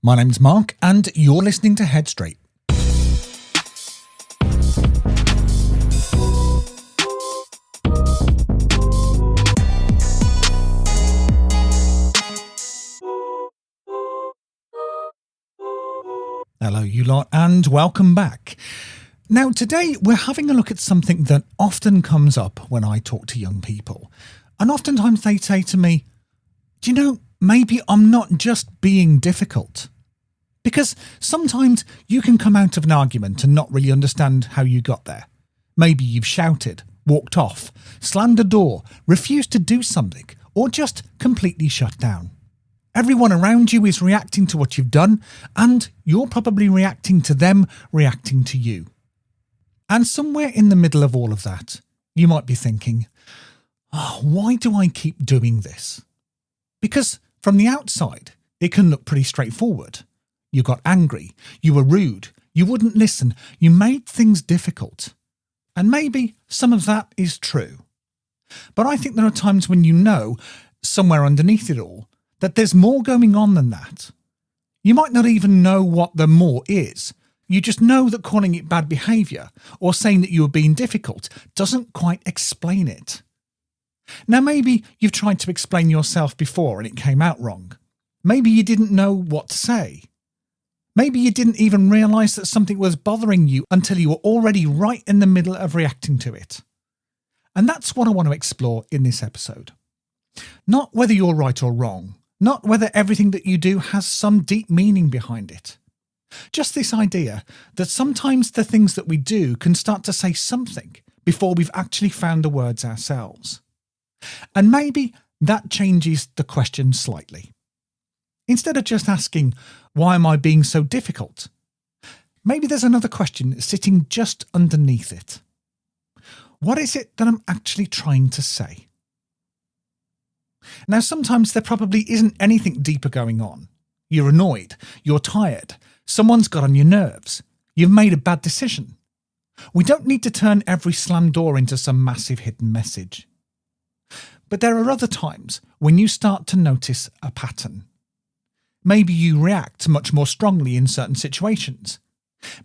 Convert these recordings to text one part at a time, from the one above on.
My name's Mark, and you're listening to Head Straight. Hello, you lot, and welcome back. Now, today we're having a look at something that often comes up when I talk to young people. And oftentimes they say to me, do you know, maybe I'm not just being difficult. Because sometimes you can come out of an argument and not really understand how you got there. Maybe you've shouted, walked off, slammed a door, refused to do something, or just completely shut down. Everyone around you is reacting to what you've done, and you're probably reacting to them reacting to you. And somewhere in the middle of all of that, you might be thinking, why do I keep doing this? Because from the outside, it can look pretty straightforward. You got angry, you were rude, you wouldn't listen, you made things difficult. And maybe some of that is true. But I think there are times when you know, somewhere underneath it all, that there's more going on than that. You might not even know what the more is. You just know that calling it bad behaviour or saying that you were being difficult doesn't quite explain it. Now, maybe you've tried to explain yourself before and it came out wrong. Maybe you didn't know what to say. Maybe you didn't even realise that something was bothering you until you were already right in the middle of reacting to it. And that's what I want to explore in this episode. Not whether you're right or wrong, not whether everything that you do has some deep meaning behind it. Just this idea that sometimes the things that we do can start to say something before we've actually found the words ourselves. And maybe that changes the question slightly. Instead of just asking, why am I being so difficult? Maybe there's another question sitting just underneath it. What is it that I'm actually trying to say? Now, sometimes there probably isn't anything deeper going on. You're annoyed, you're tired, someone's got on your nerves, you've made a bad decision. We don't need to turn every slammed door into some massive hidden message. But there are other times when you start to notice a pattern. Maybe you react much more strongly in certain situations.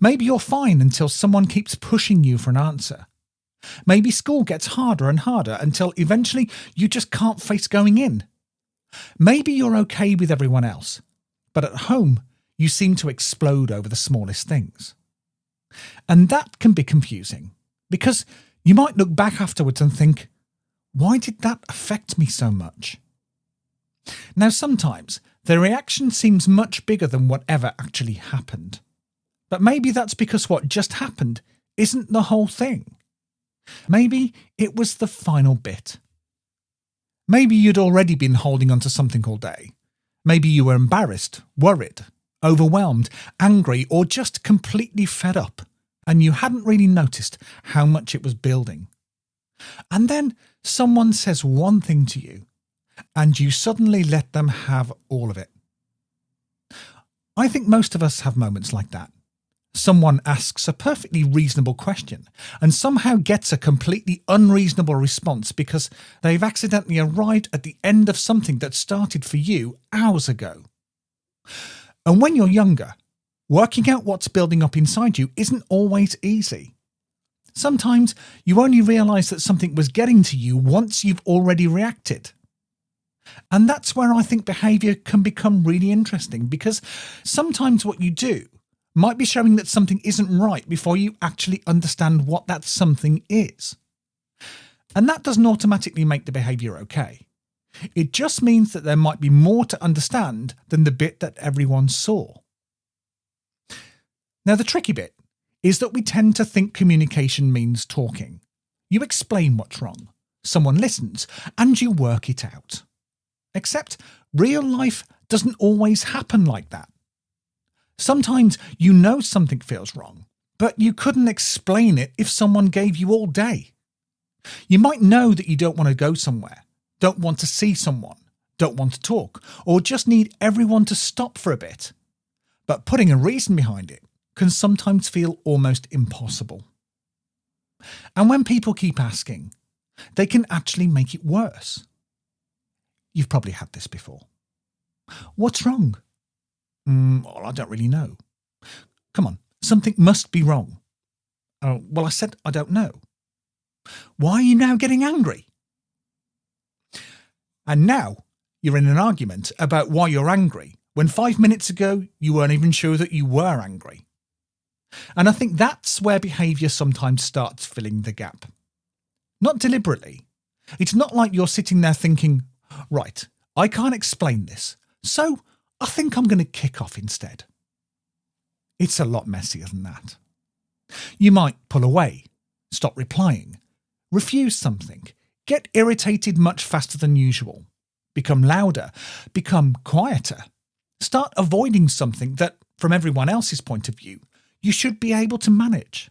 Maybe you're fine until someone keeps pushing you for an answer. Maybe school gets harder and harder until eventually you just can't face going in. Maybe you're okay with everyone else, but at home you seem to explode over the smallest things. And that can be confusing because you might look back afterwards and think, why did that affect me so much? Now, sometimes the reaction seems much bigger than whatever actually happened. But maybe that's because what just happened isn't the whole thing. Maybe it was the final bit. Maybe you'd already been holding on to something all day. Maybe you were embarrassed, worried, overwhelmed, angry, or just completely fed up, and you hadn't really noticed how much it was building. And then someone says one thing to you, and you suddenly let them have all of it. I think most of us have moments like that. Someone asks a perfectly reasonable question and somehow gets a completely unreasonable response because they've accidentally arrived at the end of something that started for you hours ago. And when you're younger, working out what's building up inside you isn't always easy. Sometimes you only realise that something was getting to you once you've already reacted. And that's where I think behaviour can become really interesting, because sometimes what you do might be showing that something isn't right before you actually understand what that something is. And that doesn't automatically make the behaviour okay. It just means that there might be more to understand than the bit that everyone saw. Now, the tricky bit is that we tend to think communication means talking. You explain what's wrong, someone listens, and you work it out. Except real life doesn't always happen like that. Sometimes you know something feels wrong, but you couldn't explain it if someone gave you all day. You might know that you don't want to go somewhere, don't want to see someone, don't want to talk, or just need everyone to stop for a bit. But putting a reason behind it can sometimes feel almost impossible. And when people keep asking, they can actually make it worse. You've probably had this before. What's wrong? Well, I don't really know. Come on, something must be wrong. Oh, well, I said I don't know. Why are you now getting angry? And now you're in an argument about why you're angry, when 5 minutes ago you weren't even sure that you were angry. And I think that's where behaviour sometimes starts filling the gap. Not deliberately. It's not like you're sitting there thinking, right, I can't explain this, so I think I'm going to kick off instead. It's a lot messier than that. You might pull away, stop replying, refuse something, get irritated much faster than usual, become louder, become quieter, start avoiding something that, from everyone else's point of view, you should be able to manage.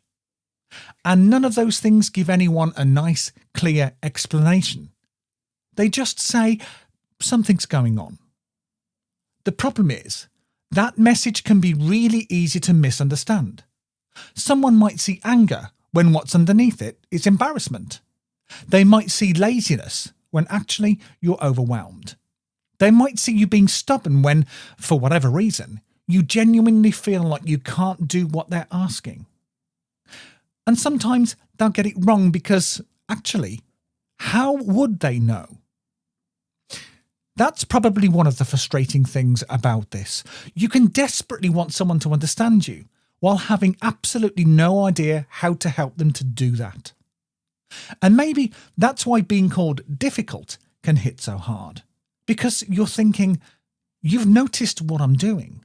And none of those things give anyone a nice, clear explanation. They just say something's going on. The problem is, that message can be really easy to misunderstand. Someone might see anger when what's underneath it is embarrassment. They might see laziness when actually you're overwhelmed. They might see you being stubborn when, for whatever reason, you genuinely feel like you can't do what they're asking. And sometimes they'll get it wrong because, actually, how would they know? That's probably one of the frustrating things about this. You can desperately want someone to understand you while having absolutely no idea how to help them to do that. And maybe that's why being called difficult can hit so hard. Because you're thinking, you've noticed what I'm doing.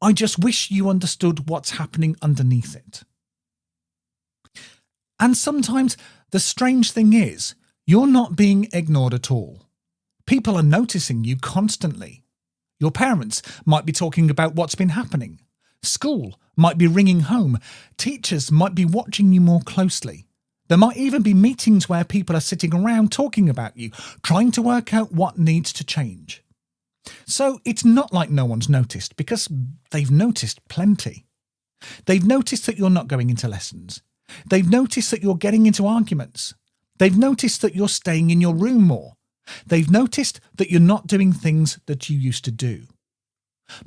I just wish you understood what's happening underneath it. And sometimes the strange thing is, you're not being ignored at all. People are noticing you constantly. Your parents might be talking about what's been happening. School might be ringing home. Teachers might be watching you more closely. There might even be meetings where people are sitting around talking about you, trying to work out what needs to change. So it's not like no one's noticed, because they've noticed plenty. They've noticed that you're not going into lessons. They've noticed that you're getting into arguments. They've noticed that you're staying in your room more. They've noticed that you're not doing things that you used to do.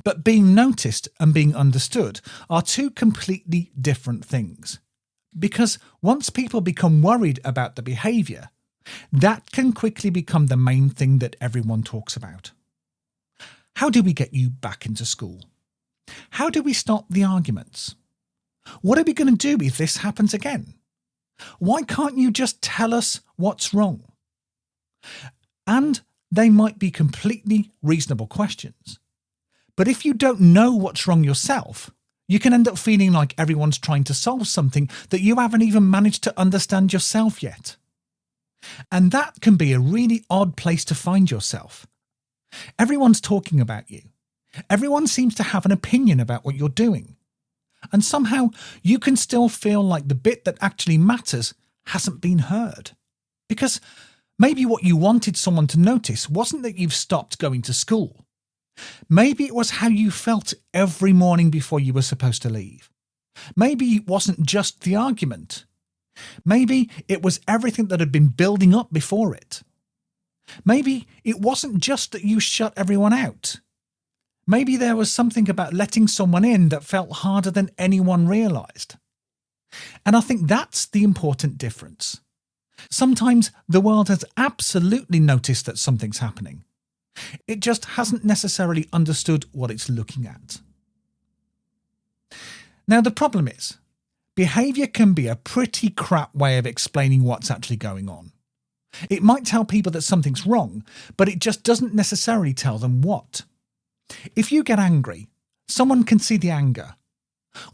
But being noticed and being understood are two completely different things. Because once people become worried about the behaviour, that can quickly become the main thing that everyone talks about. How do we get you back into school? How do we stop the arguments? What are we going to do if this happens again? Why can't you just tell us what's wrong? And they might be completely reasonable questions. But if you don't know what's wrong yourself, you can end up feeling like everyone's trying to solve something that you haven't even managed to understand yourself yet. And that can be a really odd place to find yourself. Everyone's talking about you. Everyone seems to have an opinion about what you're doing. And somehow you can still feel like the bit that actually matters hasn't been heard. Because maybe what you wanted someone to notice wasn't that you've stopped going to school. Maybe it was how you felt every morning before you were supposed to leave. Maybe it wasn't just the argument. Maybe it was everything that had been building up before it. Maybe it wasn't just that you shut everyone out. Maybe there was something about letting someone in that felt harder than anyone realised. And I think that's the important difference. Sometimes the world has absolutely noticed that something's happening. It just hasn't necessarily understood what it's looking at. Now, the problem is, behaviour can be a pretty crap way of explaining what's actually going on. It might tell people that something's wrong, but it just doesn't necessarily tell them what. If you get angry, someone can see the anger.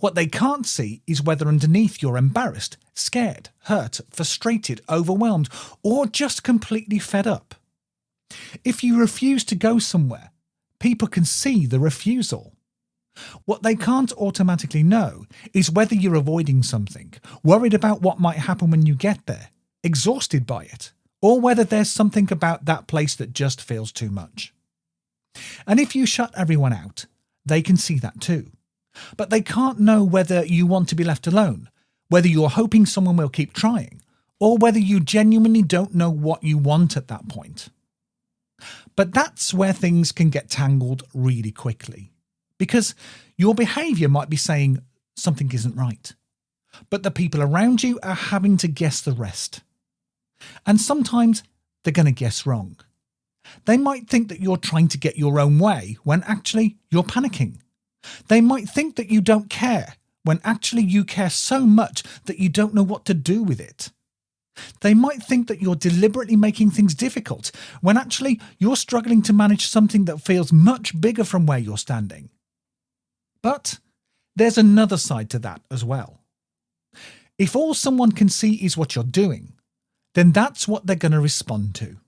What they can't see is whether underneath you're embarrassed, scared, hurt, frustrated, overwhelmed, or just completely fed up. If you refuse to go somewhere, people can see the refusal. What they can't automatically know is whether you're avoiding something, worried about what might happen when you get there, exhausted by it, or whether there's something about that place that just feels too much. And if you shut everyone out, they can see that too. But they can't know whether you want to be left alone, whether you're hoping someone will keep trying, or whether you genuinely don't know what you want at that point. But that's where things can get tangled really quickly. because your behaviour might be saying something isn't right, but the people around you are having to guess the rest. And sometimes they're going to guess wrong. They might think that you're trying to get your own way when actually you're panicking. They might think that you don't care when actually you care so much that you don't know what to do with it. They might think that you're deliberately making things difficult when actually you're struggling to manage something that feels much bigger from where you're standing. But there's another side to that as well. If all someone can see is what you're doing, then that's what they're going to respond to.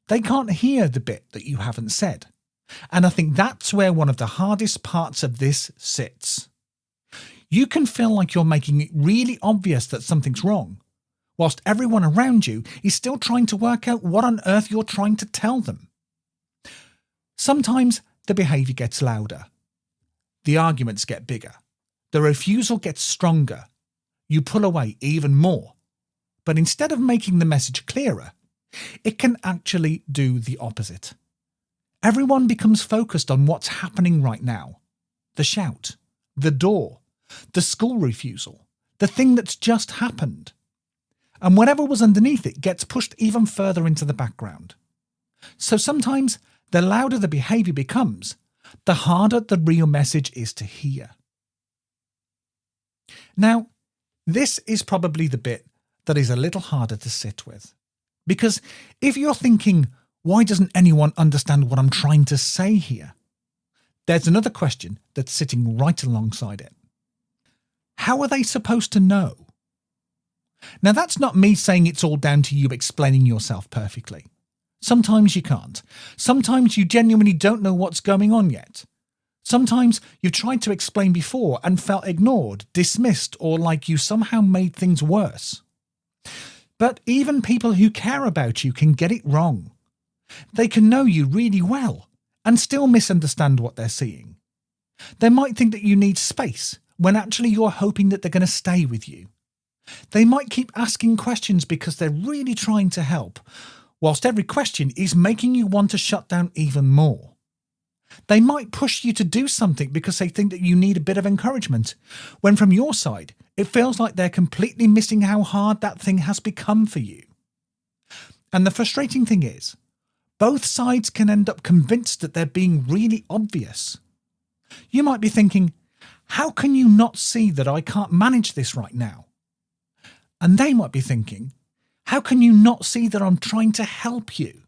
They can't hear the bit that you haven't said. And I think that's where one of the hardest parts of this sits. You can feel like you're making it really obvious that something's wrong, whilst everyone around you is still trying to work out what on earth you're trying to tell them. Sometimes the behaviour gets louder. The arguments get bigger. The refusal gets stronger. You pull away even more. But instead of making the message clearer, it can actually do the opposite. Everyone becomes focused on what's happening right now. The shout, the door, the school refusal, the thing that's just happened. And whatever was underneath it gets pushed even further into the background. So sometimes the louder the behaviour becomes, the harder the real message is to hear. Now, this is probably the bit that is a little harder to sit with. Because if you're thinking, why doesn't anyone understand what I'm trying to say here? There's another question that's sitting right alongside it. How are they supposed to know? Now, that's not me saying it's all down to you explaining yourself perfectly. Sometimes you can't. Sometimes you genuinely don't know what's going on yet. Sometimes you've tried to explain before and felt ignored, dismissed, or like you somehow made things worse. But even people who care about you can get it wrong. They can know you really well and still misunderstand what they're seeing. They might think that you need space when actually you're hoping that they're going to stay with you. They might keep asking questions because they're really trying to help, whilst every question is making you want to shut down even more. They might push you to do something because they think that you need a bit of encouragement, when from your side, it feels like they're completely missing how hard that thing has become for you. And the frustrating thing is, both sides can end up convinced that they're being really obvious. You might be thinking, how can you not see that I can't manage this right now? And they might be thinking, how can you not see that I'm trying to help you?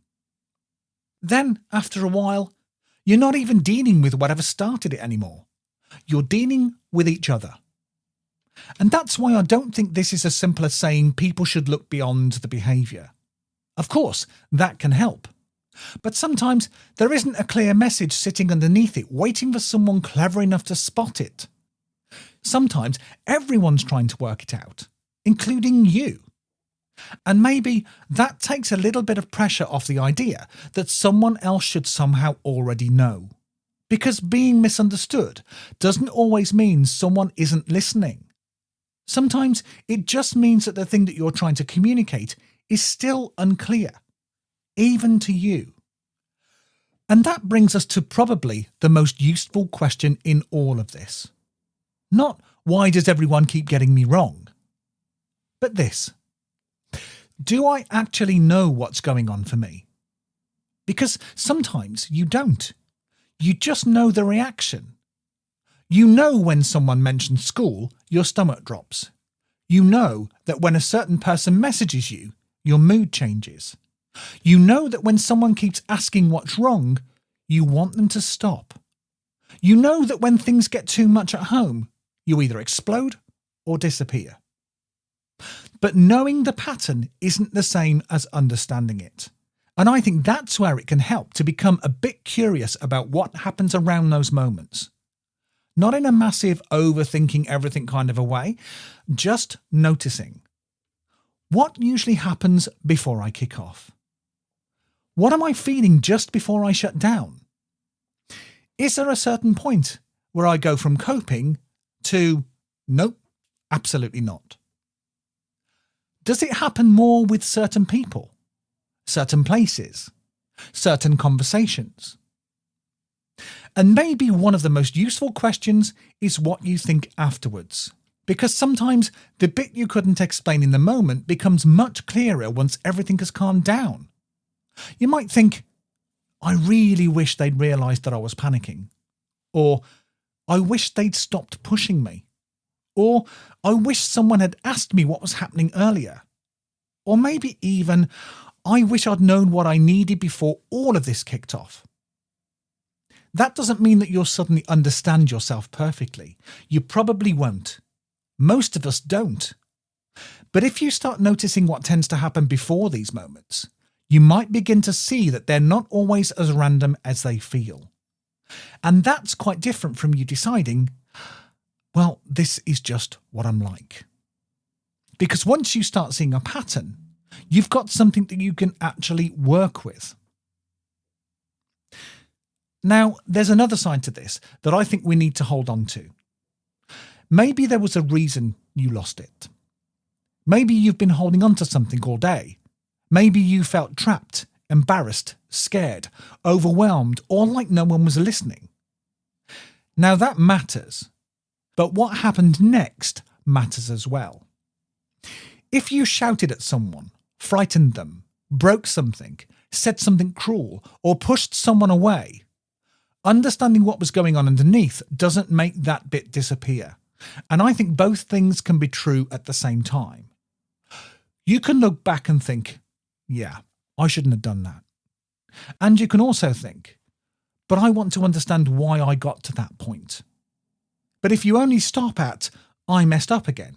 Then, after a while, you're not even dealing with whatever started it anymore. You're dealing with each other. And that's why I don't think this is as simple as saying people should look beyond the behaviour. Of course, that can help. But sometimes there isn't a clear message sitting underneath it, waiting for someone clever enough to spot it. Sometimes everyone's trying to work it out, including you. And maybe that takes a little bit of pressure off the idea that someone else should somehow already know. Because being misunderstood doesn't always mean someone isn't listening. Sometimes it just means that the thing that you're trying to communicate is still unclear, even to you. And that brings us to probably the most useful question in all of this. Not why does everyone keep getting me wrong, but this. Do I actually know what's going on for me? Because sometimes you don't. You just know the reaction. You know when someone mentions school, your stomach drops. You know that when a certain person messages you, your mood changes. You know that when someone keeps asking what's wrong, you want them to stop. You know that when things get too much at home, you either explode or disappear. But knowing the pattern isn't the same as understanding it. And I think that's where it can help to become a bit curious about what happens around those moments. Not in a massive overthinking everything kind of a way, just noticing. What usually happens before I kick off? What am I feeling just before I shut down? Is there a certain point where I go from coping to, nope, absolutely not? Does it happen more with certain people, certain places, certain conversations? And maybe one of the most useful questions is what you think afterwards. Because sometimes the bit you couldn't explain in the moment becomes much clearer once everything has calmed down. You might think, I really wish they'd realised that I was panicking. Or, I wish they'd stopped pushing me. Or, I wish someone had asked me what was happening earlier. Or maybe even, I wish I'd known what I needed before all of this kicked off. That doesn't mean that you'll suddenly understand yourself perfectly. You probably won't. Most of us don't. But if you start noticing what tends to happen before these moments, you might begin to see that they're not always as random as they feel. And that's quite different from you deciding, well, this is just what I'm like. Because once you start seeing a pattern, you've got something that you can actually work with. Now, there's another side to this that I think we need to hold on to. Maybe there was a reason you lost it. Maybe you've been holding on to something all day. Maybe you felt trapped, embarrassed, scared, overwhelmed, or like no one was listening. Now that matters, but what happened next matters as well. If you shouted at someone, frightened them, broke something, said something cruel, or pushed someone away, understanding what was going on underneath doesn't make that bit disappear. And I think both things can be true at the same time. You can look back and think, yeah, I shouldn't have done that. And you can also think, but I want to understand why I got to that point. But if you only stop at, I messed up again,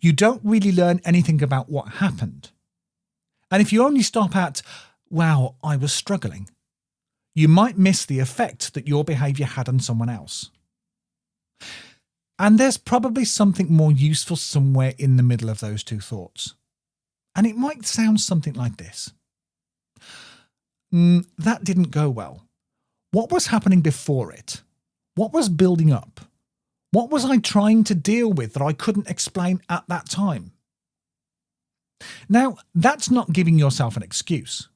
you don't really learn anything about what happened. And if you only stop at, wow, I was struggling, you might miss the effect that your behaviour had on someone else. And there's probably something more useful somewhere in the middle of those two thoughts. And it might sound something like this. That didn't go well. What was happening before it? What was building up? What was I trying to deal with that I couldn't explain at that time? Now, that's not giving yourself an excuse.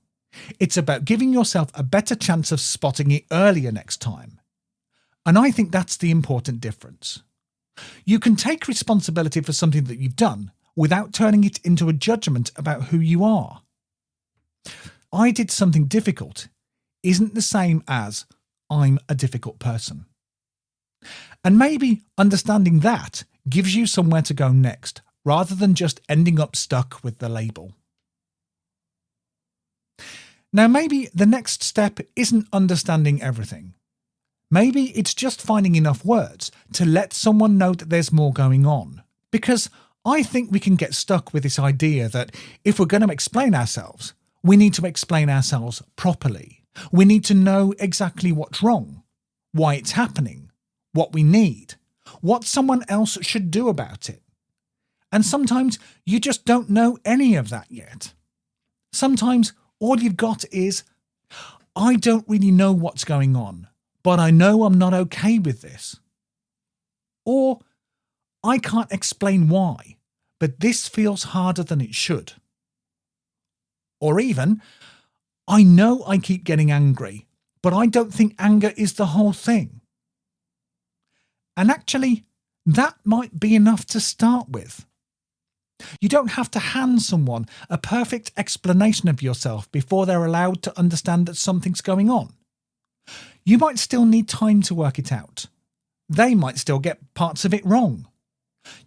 It's about giving yourself a better chance of spotting it earlier next time. And I think that's the important difference. You can take responsibility for something that you've done without turning it into a judgment about who you are. I did something difficult isn't the same as I'm a difficult person. And maybe understanding that gives you somewhere to go next, rather than just ending up stuck with the label. Now, maybe the next step isn't understanding everything. Maybe it's just finding enough words to let someone know that there's more going on. Because I think we can get stuck with this idea that if we're going to explain ourselves, we need to explain ourselves properly. We need to know exactly what's wrong, why it's happening, what we need, what someone else should do about it. And sometimes you just don't know any of that yet. Sometimes all you've got is, I don't really know what's going on, but I know I'm not okay with this. Or, I can't explain why, but this feels harder than it should. Or even, I know I keep getting angry, but I don't think anger is the whole thing. And actually, that might be enough to start with. You don't have to hand someone a perfect explanation of yourself before they're allowed to understand that something's going on. You might still need time to work it out. They might still get parts of it wrong.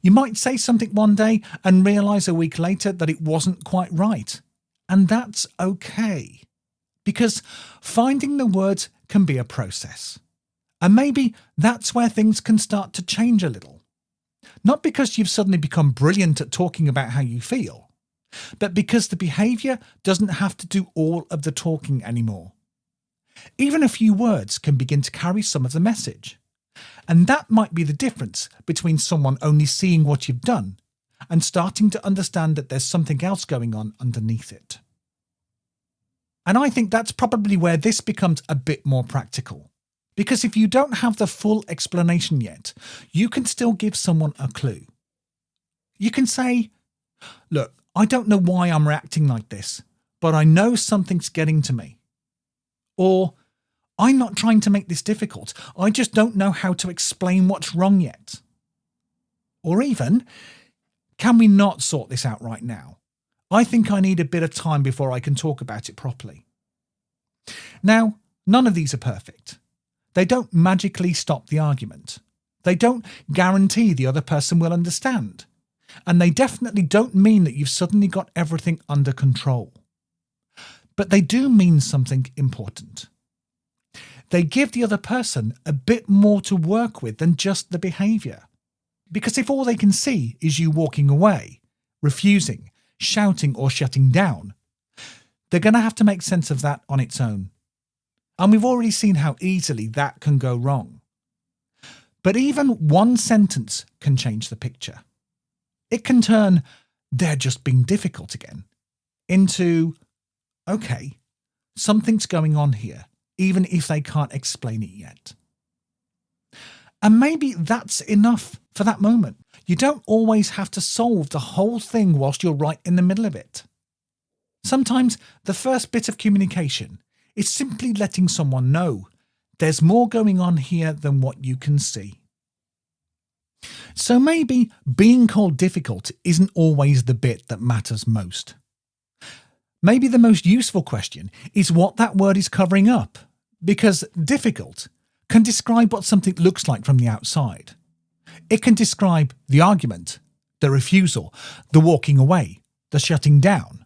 You might say something one day and realise a week later that it wasn't quite right. And that's okay. Because finding the words can be a process. And maybe that's where things can start to change a little. Not because you've suddenly become brilliant at talking about how you feel, but because the behaviour doesn't have to do all of the talking anymore. Even a few words can begin to carry some of the message. And that might be the difference between someone only seeing what you've done and starting to understand that there's something else going on underneath it. And I think that's probably where this becomes a bit more practical. Because if you don't have the full explanation yet, you can still give someone a clue. You can say, look, I don't know why I'm reacting like this, but I know something's getting to me. Or, I'm not trying to make this difficult. I just don't know how to explain what's wrong yet. Or even, can we not sort this out right now? I think I need a bit of time before I can talk about it properly. Now, none of these are perfect. They don't magically stop the argument. They don't guarantee the other person will understand. And they definitely don't mean that you've suddenly got everything under control. But they do mean something important. They give the other person a bit more to work with than just the behaviour. Because if all they can see is you walking away, refusing, shouting or shutting down, they're going to have to make sense of that on its own. And we've already seen how easily that can go wrong. But even one sentence can change the picture. It can turn, "they're just being difficult again," into, "okay, something's going on here, even if they can't explain it yet." And maybe that's enough for that moment. You don't always have to solve the whole thing whilst you're right in the middle of it. Sometimes the first bit of communication is simply letting someone know there's more going on here than what you can see. So maybe being called difficult isn't always the bit that matters most. Maybe the most useful question is what that word is covering up, because difficult can describe what something looks like from the outside. It can describe the argument, the refusal, the walking away, the shutting down,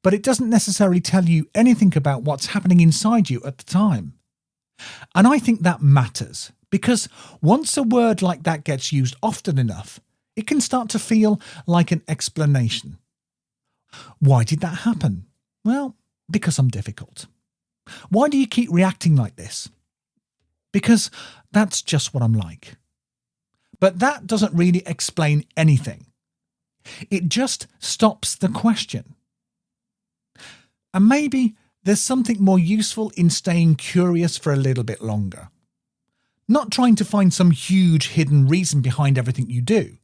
but it doesn't necessarily tell you anything about what's happening inside you at the time. And I think that matters, because once a word like that gets used often enough, it can start to feel like an explanation. Why did that happen? Well, because I'm difficult. Why do you keep reacting like this? Because that's just what I'm like. But that doesn't really explain anything. It just stops the question. And maybe there's something more useful in staying curious for a little bit longer. Not trying to find some huge hidden reason behind everything you do.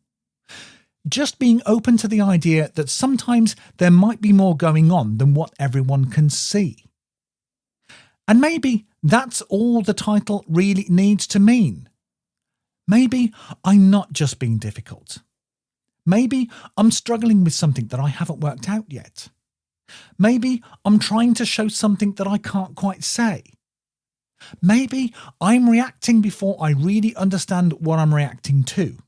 Just being open to the idea that sometimes there might be more going on than what everyone can see. And maybe that's all the title really needs to mean. Maybe I'm not just being difficult. Maybe I'm struggling with something that I haven't worked out yet. Maybe I'm trying to show something that I can't quite say. Maybe I'm reacting before I really understand what I'm reacting to.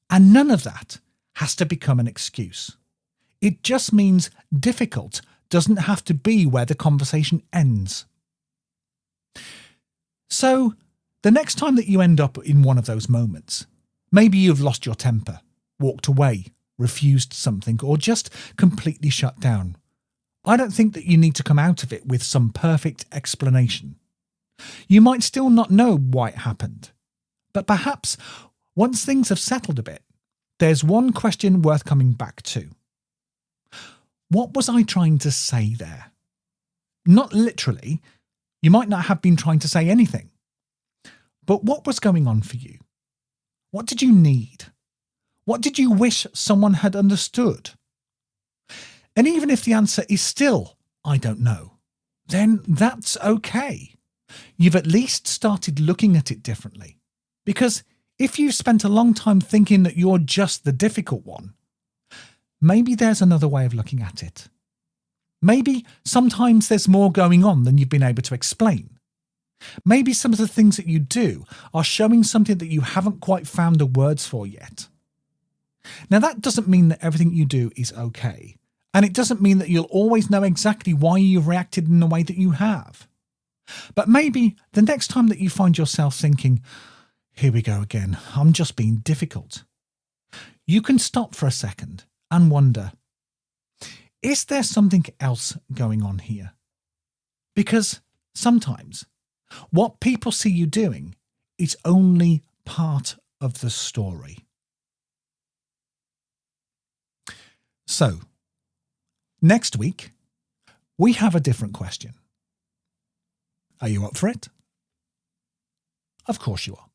And none of that has to become an excuse. It just means difficult doesn't have to be where the conversation ends. So, the next time that you end up in one of those moments, maybe you've lost your temper, walked away, refused something, or just completely shut down. I don't think that you need to come out of it with some perfect explanation. You might still not know why it happened, but perhaps once things have settled a bit, there's one question worth coming back to. What was I trying to say there? Not literally. You might not have been trying to say anything. But what was going on for you? What did you need? What did you wish someone had understood? And even if the answer is still, "I don't know," then that's okay. You've at least started looking at it differently. Because if you've spent a long time thinking that you're just the difficult one, maybe there's another way of looking at it. Maybe sometimes there's more going on than you've been able to explain. Maybe some of the things that you do are showing something that you haven't quite found the words for yet. Now, that doesn't mean that everything you do is okay. And it doesn't mean that you'll always know exactly why you've reacted in the way that you have. But maybe the next time that you find yourself thinking, "Here we go again, I'm just being difficult," you can stop for a second and wonder, is there something else going on here? Because sometimes what people see you doing is only part of the story. So, next week, we have a different question. Are you up for it? Of course you are.